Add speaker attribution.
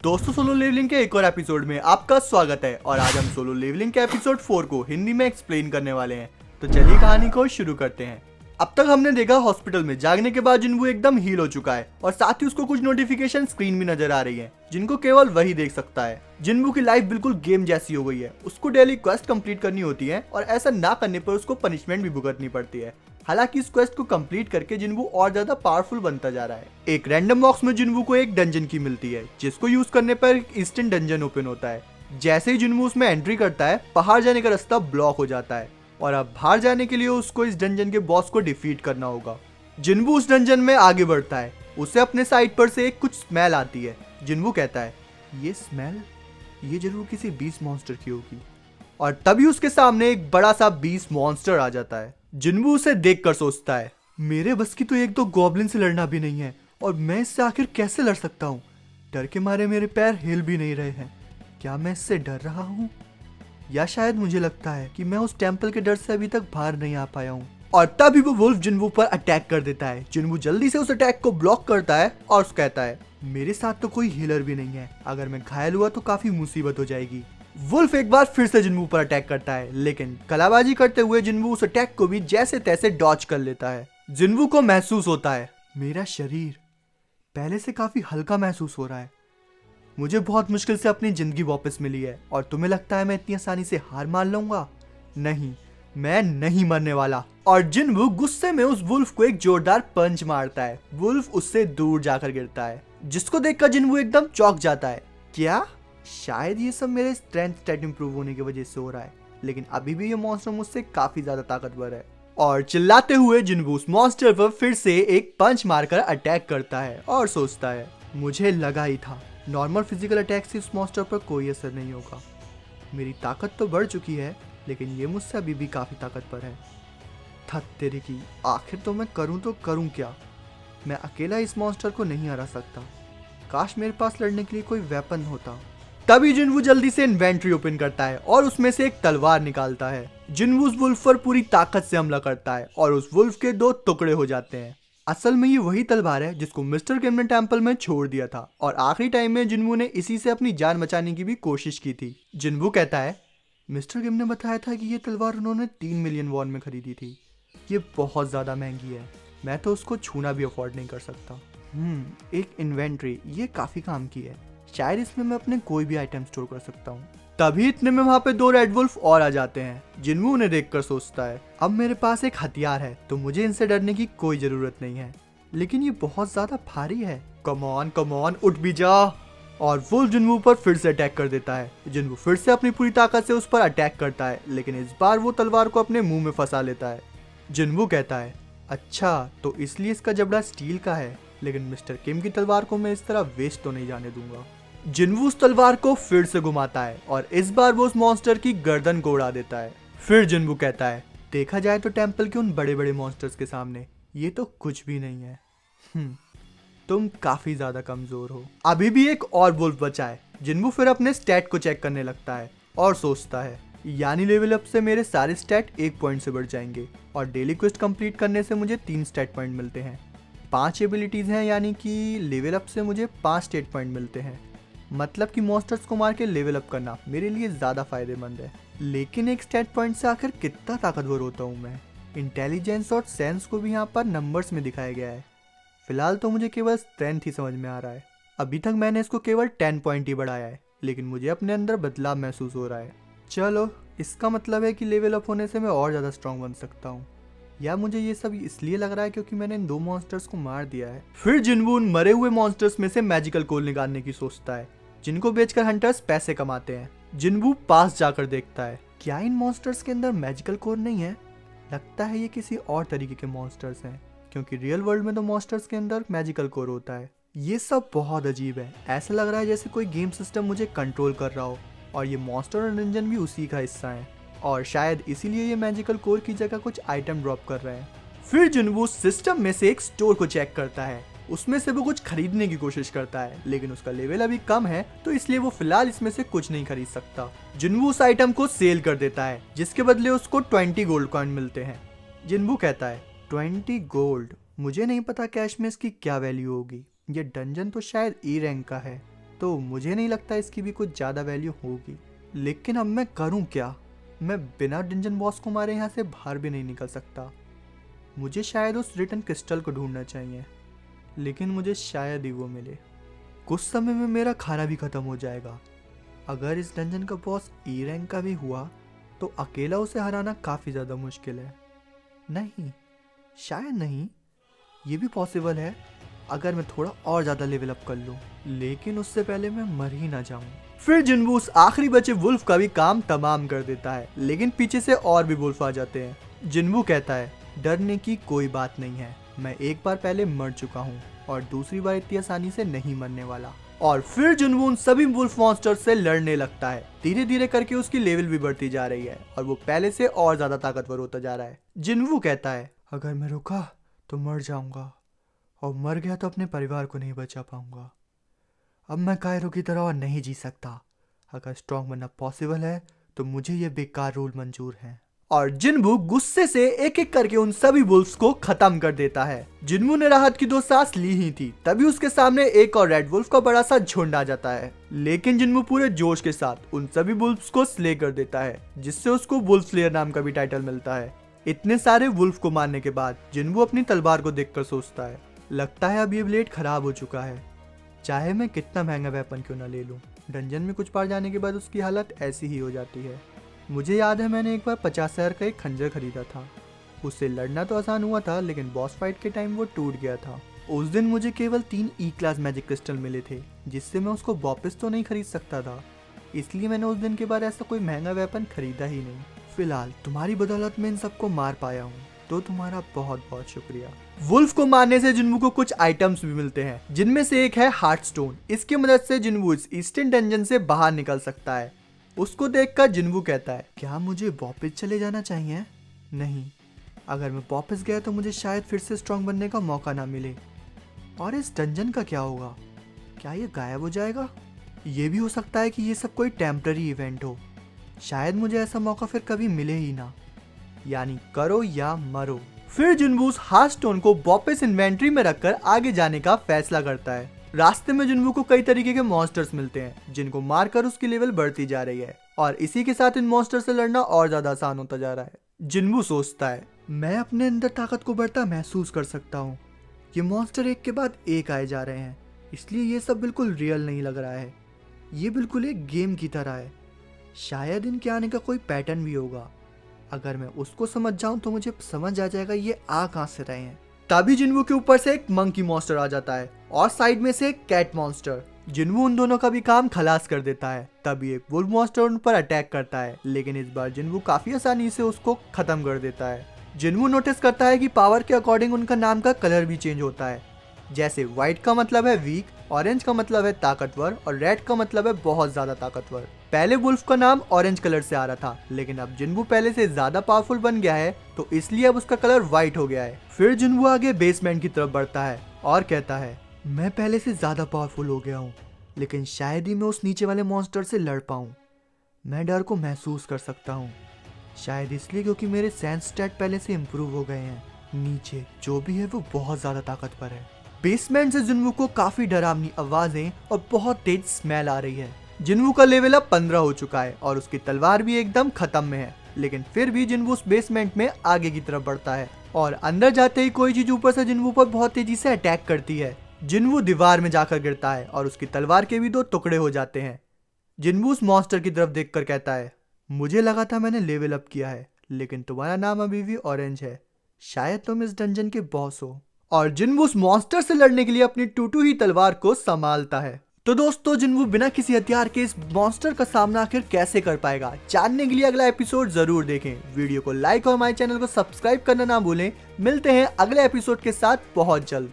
Speaker 1: दोस्तों, solo levelling के एक और एपिसोड में आपका स्वागत है। और आज हम सोलो लेवलिंग के एपिसोड 4 को हिंदी में एक्सप्लेन करने वाले हैं। तो चलिए कहानी को शुरू करते हैं। अब तक हमने देखा हॉस्पिटल में जागने के बाद जिन्बू एकदम हील हो चुका है और साथ ही उसको कुछ नोटिफिकेशन स्क्रीन भी नजर आ रही है जिनको केवल वही देख सकता है। जिन्बू की लाइफ बिल्कुल गेम जैसी हो गई है। उसको डेली क्वेस्ट कंप्लीट करनी होती है और ऐसा ना करने पर उसको पनिशमेंट भी भुगतनी पड़ती है। हालांकि इस क्वेस्ट को कंप्लीट करके जिन्बू और ज्यादा पावरफुल बनता जा रहा है। एक रैंडम बॉक्स में जिन्बू को एक डंजन की मिलती है जिसको यूज करने पर एक इंस्टेंट डंजन ओपन होता है। जैसे ही जिन्बू उसमें एंट्री करता है, बाहर जाने का रास्ता ब्लॉक हो जाता है और अब बाहर जाने के लिए उसको इस डंजन के बॉस को डिफीट करना होगा। जिन्बू उस डंजन में आगे बढ़ता है। उसे अपने साइड पर से एक कुछ स्मेल आती है। जिन्बू कहता है, ये स्मेल ये जरूर किसी बीस्ट मॉन्स्टर की होगी। और तभी उसके सामने एक बड़ा सा बीस्ट मॉन्स्टर आ जाता है। जिन्बू उसे देखकर सोचता है, मेरे बस की तो एक दो गॉब्लिन से लड़ना भी नहीं है और मैं इससे आखिर कैसे लड़ सकता हूँ। डर के मारे मेरे पैर हिल भी नहीं रहे हैं। क्या मैं इससे डर रहा हूँ, या शायद मुझे लगता है कि मैं उस टेंपल के डर से अभी तक बाहर नहीं आ पाया हूँ। और तभी वो वुल्फ जिन्बू पर अटैक कर देता है। जिन्बू जल्दी से उस अटैक को ब्लॉक करता है और कहता है, मेरे साथ तो कोई हीलर भी नहीं है, अगर मैं घायल हुआ तो काफी मुसीबत हो जाएगी। वुल्फ एक बार फिर से जिन्बू पर अटैक करता है, लेकिन कलाबाजी करते हुए जिन्बू उस अटैक को भी जैसे तैसे डॉच कर लेता है। जिन्बू को महसूस होता है, मेरा शरीर पहले से काफी हल्का महसूस हो रहा है। मुझे बहुत मुश्किल से अपनी जिंदगी वापस मिली है और तुम्हें लगता है मैं इतनी आसानी से हार मान लूंगा? नहीं, मैं नहीं मरने वाला। और जिन्बू गुस्से में उस वुल्फ को एक जोरदार पंच मारता है। वुल्फ उससे दूर जाकर गिरता है, जिसको देखकर जिन्बू एकदम चौंक जाता है। क्या शायद ये सब मेरे स्ट्रेंथ स्टैट इंप्रूव होने की वजह से हो रहा है, लेकिन अभी भी ये मॉन्स्टर मुझसे काफी ज्यादा ताकतवर है। और चिल्लाते हुए जिन्बू उस मॉन्स्टर पर फिर से एक पंच मारकर अटैक करता है और सोचता है, मुझे लगा ही था नॉर्मल फिजिकल अटैक से उस मॉन्स्टर पर कोई असर नहीं होगा। मेरी ताकत तो बढ़ चुकी है, लेकिन ये मुझसे अभी भी काफी ताकतवर है। थक तेरी की, आखिर तो मैं करूं तो करूं क्या? मैं अकेला इस मॉन्स्टर को नहीं हरा सकता। काश मेरे पास लड़ने के लिए कोई वेपन होता। तभी जिन्बू जल्दी से इन्वेंट्री ओपन करता है और उसमें से एक तलवार निकालता है। जिन्बू उस वुल्फ पर पूरी ताकत से हमला करता है और उस वुल्फ के दो टुकड़े हो जाते हैं। असल में ये वही तलवार है जिसको मिस्टर किम ने टेंपल में छोड़ दिया था और आखिरी टाइम में जिन्बू ने इसी से अपनी जान बचाने की भी कोशिश की थी। जिन्बू कहता है, मिस्टर किम ने बताया था कि ये तलवार उन्होंने 3 मिलियन वॉन में खरीदी थी। ये बहुत ज्यादा महंगी है, मैं तो उसको छूना भी अफोर्ड नहीं कर सकता। एक इन्वेंट्री, ये काफी काम की है। शायद इसमें मैं अपने कोई भी आइटम स्टोर कर सकता हूँ। तभी इतने में वहाँ पे दो रेड वुल्फ और आ जाते हैं। जिन्बू उन्हें देखकर सोचता है, अब मेरे पास एक हथियार है तो मुझे इनसे डरने की कोई जरूरत नहीं है, लेकिन ये बहुत ज्यादा भारी है। कम ऑन उठ भी जा। और वुल्फ जिन्बू पर फिर से अटैक कर देता है। जिन्बू फिर से अपनी पूरी ताकत से उस पर अटैक करता है, लेकिन इस बार वो तलवार को अपने मुंह में फंसा लेता है। जिन्बू कहता है, अच्छा तो इसलिए इसका जबड़ा स्टील का है, लेकिन मिस्टर किम की तलवार को मैं इस तरह वेस्ट तो नहीं जाने दूंगा। जिन्बू उस तलवार को फिर से घुमाता है और इस बार वो उस मॉन्स्टर की गर्दन को उड़ा देता है। फिर जिन्बू कहता है, देखा जाए तो टेंपल के उन बड़े बड़े मॉन्स्टर्स के सामने ये तो कुछ भी नहीं है। तुम काफी ज्यादा कमजोर हो। अभी भी एक और वुल्फ बचा है। जिन्बू फिर अपने स्टैट को चेक करने लगता है और सोचता है, यानी लेवल अप से मेरे सारे स्टैट 1 पॉइंट से बढ़ जाएंगे और डेली क्वेस्ट कंप्लीट करने से मुझे 3 स्टैट पॉइंट मिलते हैं। 5 एबिलिटीज हैं, यानी कि लेवल अप से मुझे 5 स्टेट पॉइंट मिलते हैं। मतलब कि मॉन्स्टर्स को मार के लेवल अप करना मेरे लिए ज्यादा फायदेमंद है। लेकिन एक स्टैट पॉइंट से आखिर कितना ताकतवर होता हूँ मैं? इंटेलिजेंस और सेंस को भी यहाँ पर नंबर्स में दिखाया गया है। फिलहाल तो मुझे केवल स्ट्रेंथ ही समझ में आ रहा है। अभी तक मैंने इसको केवल 10 पॉइंट ही बढ़ाया है, लेकिन मुझे अपने अंदर बदलाव महसूस हो रहा है। चलो, इसका मतलब है कि लेवल अप होने से मैं और ज्यादा स्ट्रॉन्ग बन सकता हूँ। या मुझे ये सब इसलिए लग रहा है क्योंकि मैंने इन 2 मॉन्स्टर्स को मार दिया है। फिर जिन्बू उन मरे हुए मॉन्स्टर्स में से मैजिकल कोल निकालने की सोचता है, जिनको बेचकर हंटर्स पैसे कमाते हैं। जिन्बू पास जाकर देखता है, क्या इन मॉन्स्टर्स के अंदर मैजिकल कोर नहीं है? लगता है ये किसी और तरीके के मॉन्स्टर्स हैं, क्योंकि रियल वर्ल्ड में तो मॉन्स्टर्स के अंदर मैजिकल कोर होता है। ये सब बहुत अजीब है। ऐसा लग रहा है जैसे कोई गेम सिस्टम मुझे कंट्रोल कर रहा हो और ये मॉन्स्टर और डंजन भी उसी का हिस्सा है, और शायद इसीलिए ये मैजिकल कोर की जगह कुछ आइटम ड्रॉप कर रहे हैं। फिर जिन्बू सिस्टम में से एक स्टोर को चेक करता है। उसमें से वो कुछ खरीदने की कोशिश करता है, लेकिन उसका लेवल अभी कम है तो इसलिए वो फिलहाल इसमें से कुछ नहीं खरीद सकता। जिन्बू उस आइटम को सेल कर देता है, जिसके बदले उसको 20 गोल्ड कॉइन मिलते हैं। जिन्बू कहता है, 20 गोल्ड? मुझे नहीं पता कैश में इसकी क्या वैल्यू होगी। ये डंजन तो शायद E रैंक का है, तो मुझे नहीं लगता इसकी भी कुछ ज़्यादा वैल्यू होगी। लेकिन अब मैं करूं क्या? मैं बिना डंजन बॉस को मारे यहाँ से बाहर भी नहीं निकल सकता। मुझे शायद उस रिटर्न क्रिस्टल को ढूंढना चाहिए, लेकिन मुझे शायद ही वो मिले। कुछ समय में मेरा खाना भी खत्म हो जाएगा। अगर इस डंजन का बॉस ई रैंक का भी हुआ तो अकेला उसे हराना काफ़ी ज़्यादा मुश्किल है। नहीं, शायद नहीं, ये भी पॉसिबल है अगर मैं थोड़ा और ज़्यादा लेवल अप कर लूँ, लेकिन उससे पहले मैं मर ही ना जाऊँ। फिर जिन्बू उस आखिरी बचे वुल्फ का भी काम तमाम कर देता है, लेकिन पीछे से और भी वुल्फ आ जाते हैं। जिन्बू कहता है डरने की कोई बात नहीं है, मैं एक बार पहले मर चुका हूँ और दूसरी बार इतनी आसानी से नहीं मरने वाला। और फिर जिन्बू उन सभी वुल्फ मॉन्स्टर्स से लड़ने लगता है। धीरे धीरे करके उसकी लेवल भी बढ़ती जा रही है और वो पहले से और ज्यादा ताकतवर होता जा रहा है। जिन्बू कहता है अगर मैं रुका तो मर जाऊंगा, और मर गया तो अपने परिवार को नहीं बचा पाऊंगा। अब मैं कायरो की तरह और नहीं जी सकता। अगर स्ट्रॉन्ग बनना पॉसिबल है तो मुझे ये बेकार रूल मंजूर है। और जिन्बू गुस्से से एक एक करके उन सभी वुल्फ्स को खत्म कर देता है। जिन्बू ने राहत की 2 सांस ली ही थी, तभी उसके सामने एक और रेड वुल्फ का बड़ा सा झुंड आ जाता है। लेकिन जिन्बू पूरे जोश के साथ उन सभी वुल्फ्स को स्ले कर देता है, जिससे उसको वुल्फ स्लेयर नाम का भी टाइटल मिलता है। इतने सारे वुल्फ को मारने के बाद जिन्बू अपनी तलवार को देखकर सोचता है, लगता है अब ये ब्लेड खराब हो चुका है, चाहे मैं कितना महंगा वेपन क्यों ना ले लूं। डंजन में कुछ बार जाने के बाद उसकी हालत ऐसी ही हो जाती है। मुझे याद है मैंने एक बार 50,000 का एक खंजर खरीदा था। उससे लड़ना तो आसान हुआ था, लेकिन बॉस फाइट के टाइम वो टूट गया था। उस दिन मुझे केवल 3 ई क्लास मैजिक क्रिस्टल मिले थे, जिससे मैं उसको वापस तो नहीं खरीद सकता था, इसलिए मैंने उस दिन के बाद ऐसा कोई महंगा वेपन खरीदा ही नहीं। फिलहाल तुम्हारी बदौलत मैं इन सबको मार पाया हूँ, तो तुम्हारा बहुत बहुत शुक्रिया। वुल्फ को मारने से जिन्बू को कुछ आइटम्स भी मिलते हैं, जिनमें से एक है हार्ट स्टोन। इसकी मदद से जिन्बू इस ईस्टर्न डंजन से बाहर निकल सकता है। उसको देखकर जिन्बू कहता है क्या मुझे वापस चले जाना चाहिए? नहीं, अगर मैं वापस गया तो मुझे शायद फिर से स्ट्रांग बनने का मौका ना मिले। और इस डंजन का क्या होगा? क्या ये गायब हो जाएगा? ये भी हो सकता है कि ये सब कोई टेम्पररी इवेंट हो। शायद मुझे ऐसा मौका फिर कभी मिले ही ना। यानी करो या मरो। फिर जिन्बू उस हार्ट स्टोन को वापस इन्वेंट्री में रखकर आगे जाने का फैसला करता है। रास्ते में जिन्बू को कई तरीके के मॉन्स्टर्स मिलते हैं, जिनको मारकर उसकी लेवल बढ़ती जा रही है, और इसी के साथ इन मॉन्स्टर से लड़ना और ज्यादा आसान होता जा रहा है। जिन्बू सोचता है मैं अपने अंदर ताकत को बढ़ता महसूस कर सकता हूँ। ये मॉन्स्टर एक के बाद एक आए जा रहे हैं, इसलिए ये सब बिल्कुल रियल नहीं लग रहा है। ये बिल्कुल एक गेम की तरह है। शायद इनके आने का कोई पैटर्न भी होगा। अगर मैं उसको समझ जाऊं तो मुझे समझ आ जाएगा ये आ कहां से रहे हैं। तभी जिन्बू के ऊपर से एक मंकी मॉन्स्टर आ जाता है और साइड में से एक कैट मॉन्स्टर। जिन्बू उन दोनों का भी काम खलास कर देता है। तभी एक वुल्फ मॉन्स्टर उन पर अटैक करता है, लेकिन इस बार जिन्बू काफी आसानी से उसको खत्म कर देता है। जिन्बू नोटिस करता है कि पावर के अकॉर्डिंग उनका नाम का कलर भी चेंज होता है। जैसे व्हाइट का मतलब है वीक, ऑरेंज का मतलब है ताकतवर, और रेड का मतलब है बहुत ज्यादा ताकतवर। पहले वुल्फ का नाम ऑरेंज कलर से आ रहा था, लेकिन अब जिन्बू पहले से ज्यादा पावरफुल बन गया है, तो इसलिए अब उसका कलर व्हाइट हो गया है। फिर जिन्बू आगे बेसमेंट की तरफ बढ़ता है और कहता है मैं पहले से ज्यादा पावरफुल हो गया हूँ, लेकिन शायद ही मैं उस नीचे वाले मॉन्स्टर से लड़ पाऊँ। मैं डर को महसूस कर सकता हूँ, शायद इसलिए क्योंकि मेरे सेंस स्टैट पहले से इम्प्रूव हो गए हैं। नीचे जो भी है वो बहुत ज्यादा ताकतवर है। बेसमेंट से जिन्बू को काफी डरावनी आवाजें और बहुत तेज स्मेल आ रही है। जिन्बू का लेवल अब 15 हो चुका है और उसकी तलवार भी एकदम खत्म में है, लेकिन फिर भी जिन्बू उस बेसमेंट में आगे की तरफ बढ़ता है और अंदर जाते ही कोई चीज ऊपर से जिन्बू पर बहुत तेजी से अटैक करती है। जिन्बू दीवार में जाकर गिरता है और उसकी तलवार के भी 2 टुकड़े हो जाते हैं। जिन्बू उस मॉन्स्टर की तरफ देखकर कहता है मुझे लगा था मैंने लेवल अप किया है, लेकिन तुम्हारा नाम अभी भी ऑरेंज है। शायद तुम इस डंजन के बॉस हो। और जिन्बू उस मॉन्स्टर से लड़ने के लिए अपनी टूटू ही तलवार को संभालता है। तो दोस्तों, जिन्बू बिना किसी हथियार के इस मॉन्स्टर का सामना आखिर कैसे कर पाएगा, जानने के लिए अगला एपिसोड जरूर देखें। वीडियो को लाइक और हमारे चैनल को सब्सक्राइब करना ना भूलें। मिलते हैं अगले एपिसोड के साथ बहुत जल्द।